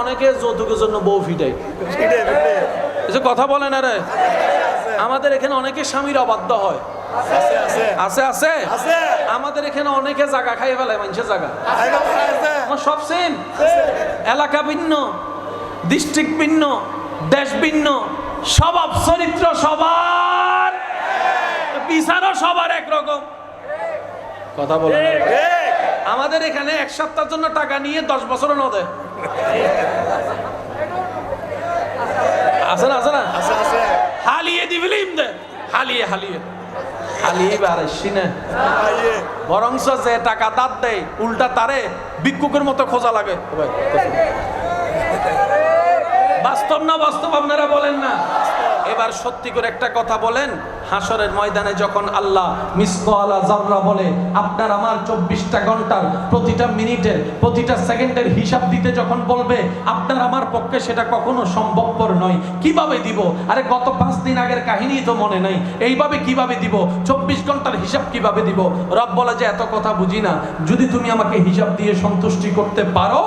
অনেকে যৌতুকের জন্য বউ ফিটাই, কথা বলে না রে। আমাদের এখানে অনেকে স্বামীর অবাধ্য হয়, আছে আছে। আমাদের এখানে অনেকে জায়গা খাই ফেলে, মানুষের জায়গা সব সেম, এলাকা ভিন্ন, ডিস্ট্রিক্ট ভিন্ন, দেশ ভিন্ন, স্বভাব চরিত্র সবার, বিচারও সবার একরকম, কথা বলে না। আমাদের এখানে এক সপ্তাহের জন্য টাকা নিয়ে 10 বছরও না দেয়, আছে না? আছে না? হালিয়ে দি ফিল্ম দে, হালিয়ে হালিয়ে হালিয়ে বাড়াইছি না, বরংস যে টাকা দাঁত দেয় উল্টা তারে ভিক্ষুকের মতো খোঁজা লাগে। বাস্তব না বাস্তব আপনারা বলেন না? এবার সত্যি করে একটা কথা বলেন, হাসরের ময়দানে যখন আল্লাহ মিসকালা যাররা বলে আপনার আমার 24টা ঘন্টার প্রতিটা মিনিটের প্রতিটা সেকেন্ডের হিসাব দিতে যখন বলবে, আপনার আমার পক্ষে সেটা কখনো সম্ভবপর নয়। কিভাবে দিব? আরে গত 5 দিন আগের কাহিনী তো মনে নাই, এইভাবে কিভাবে দিব? 24 ঘন্টার হিসাব কিভাবে দিব? রব বলে যে এত কথা বুঝি না, যদি তুমি আমাকে হিসাব দিয়ে সন্তুষ্টি করতে পারো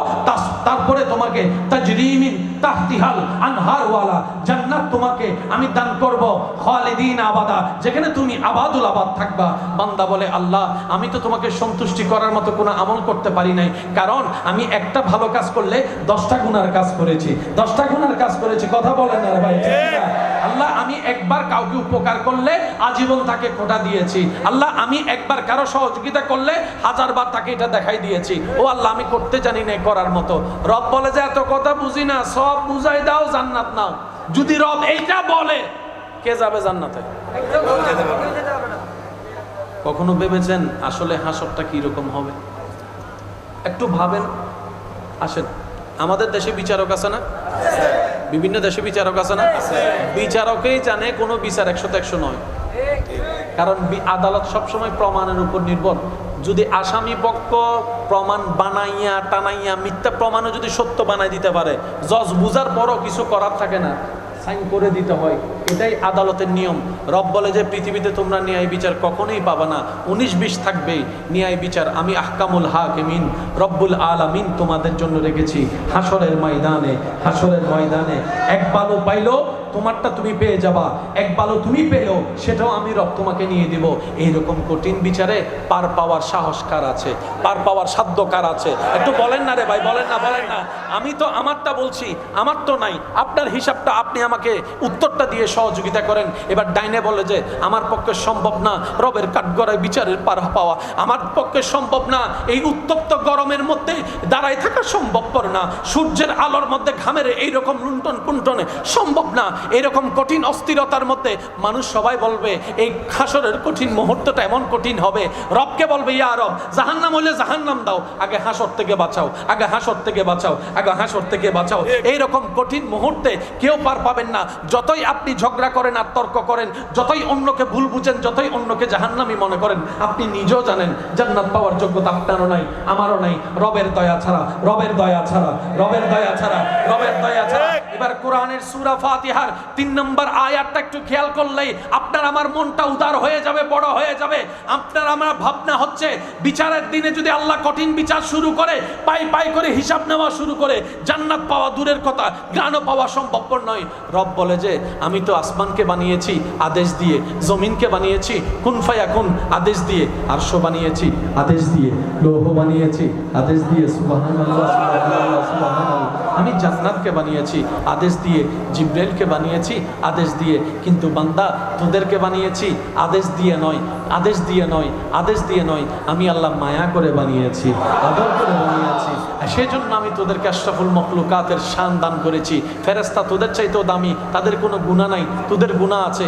তারপরে তোমাকে তাজরিমিন তাহতিহাল আনহার ওয়ালা জান্নাত তোমাকে আমি দান করব, খালিদিন আবাদা, যেখানে তুমি আবাদুল আবাদ থাকবা। বান্দা বলে আল্লাহ আমি তো তোমাকে সন্তুষ্টি করার মতো কোনো আমল করতে পারি নাই, কারণ আমি একটা ভালো কাজ করলে 10টা গুনার কাজ করেছি, 10টা গুনার কাজ করেছি, কথা বলেন না ভাই? আল্লাহ আমি একবার কাউকে উপকার করলে আজীবন তাকে খোটা দিয়েছি, আল্লাহ আমি একবার কারো সহযোগিতা করলে 1000 বার তাকে এটা দেখাই দিয়েছি। ও আল্লাহ আমি করতে জানি না করার মতো। রব বলে যে এত কথা বুঝি না, সব বুঝাই দাও, জান্নাত নাও। যদি রব এইটা বলে কে যাবে জান্নাতে? কখনো ভেবেছেন আসলে হাসরটা কি রকম হবে? একটু ভাবেন। আসেন, আমাদের দেশে বিচারক আছে না? বিভিন্ন দেশে বিচারক আছে না? বিচারকেই জানে কোনো বিচার 100-100 নয়, কারণ আদালত সবসময় প্রমাণের উপর নির্ভর। যদি আসামি পক্ষ প্রমাণ বানাইয়া টানাইয়া মিথ্যা প্রমাণও যদি সত্য বানাই দিতে পারে, জজ বুঝার পরও কিছু করার থাকে না, সাইন করে দিতে হয়, এটাই আদালতের নিয়ম। রব বলে যে পৃথিবীতে তোমরা ন্যায় বিচার কখনোই পাবা না, 19-20 থাকবেই ন্যায় বিচার। আমি আহকামুল হাকিমিন রব্বুল আলামিন তোমাদের জন্য রেখেছি হাসরের ময়দানে। হাসরের ময়দানে এক বালু পাইলো তোমারটা তুমি পেয়ে যাবা, এক বালু তুমি পেলেও সেটাও আমি রব তোমাকে নিয়ে দিব। এইরকম কঠিন বিচারে পার পাওয়ার সাহস কার আছে? পার পাওয়ার সাধ্য কার আছে? একটু বলেন না রে ভাই, বলেন না, বলেন না। আমি তো আমারটা বলছি, আমার তো নাই, আপনার হিসাবটা আপনি আমাকে উত্তরটা দিয়ে সহযোগিতা করেন। এবার ডাইনে বলে যে আমার পক্ষে সম্ভব না রবের কাঠগড়ায় বিচারের পার পাওয়া, আমার পক্ষে সম্ভব না, এই উত্তপ্ত গরমের মধ্যে দাঁড়ায় থাকা সম্ভবপর না, সূর্যের আলোর মধ্যে ঘামের এইরকম লুণ্ঠন পুণ্ঠনে সম্ভব না, এরকম কঠিন অস্থিরতার মধ্যে মানুষ সবাই বলবে এই হাসরের কঠিন মুহূর্তটা এমন কঠিন হবে। রবকে বলবে ইয়া রব জাহান্নাম হইলে জাহান্নাম দাও, আগে হাসর থেকে বাঁচাও, আগে হাসর থেকে বাঁচাও, আগে হাসর থেকে বাঁচাও। এইরকম কঠিন মুহূর্তে কেউ পার পাবেন না। যতই আপনি ঝগড়া করেন আর তর্ক করেন, যতই অন্যকে ভুল বুঝেন, যতই অন্যকে জাহান্নামী মনে করেন, আপনি নিজেও জানেন জান্নাত পাওয়ার যোগ্যতা আপনারও নাই, আমারও নাই, রবের দয়া ছাড়া, রবের দয়া ছাড়া, রবের দয়া ছাড়া, রবের দয়া ছাড়া। এবার কোরআনের সূরা ফাতিহার 3 নম্বর আয়াতটা একটু খেয়াল করলেই আপনার আমার মনটা উদার হয়ে যাবে, বড় হয়ে যাবে। আপনার আমার ভাবনা হচ্ছে বিচারের দিনে যদি আল্লাহ কঠিন বিচার শুরু করে, পাই পাই করে হিসাব নেওয়া শুরু করে, জান্নাত পাওয়া দূরের কথা, জ্ঞানও পাওয়া সম্ভবপর নয়। রব বলে যে আমি তো আসমানকে বানিয়েছি আদেশ দিয়ে, জমিনকে বানিয়েছি কুন ফায়াকুন আদেশ দিয়ে, আরশও বানিয়েছি আদেশ দিয়ে, লৌহ বানিয়েছি আদেশ দিয়ে, সুবহানাল্লাহ সুবহানাল্লাহ সুবহানাল্লাহ। আমি জান্নাতকে বানিয়েছি আদেশ দিয়ে, জিব্রাইলকে বানিয়েছি আদেশ দিয়ে, কিন্তু বান্দা তোদেরকে বানিয়েছি আদেশ দিয়ে নয়, আদেশ দিয়ে নয়, আদেশ দিয়ে নয়, আমি আল্লাহ মায়া করে বানিয়েছি, আদর করে বানিয়েছি। সেজন্য আমি তোদেরকে আশরাফুল মখলুকাতের শান দান করেছি। ফেরেশতা তোদের চাইতেও দামি, তাদের কোনো গুনাহ নাই, তোদের গুনাহ আছে।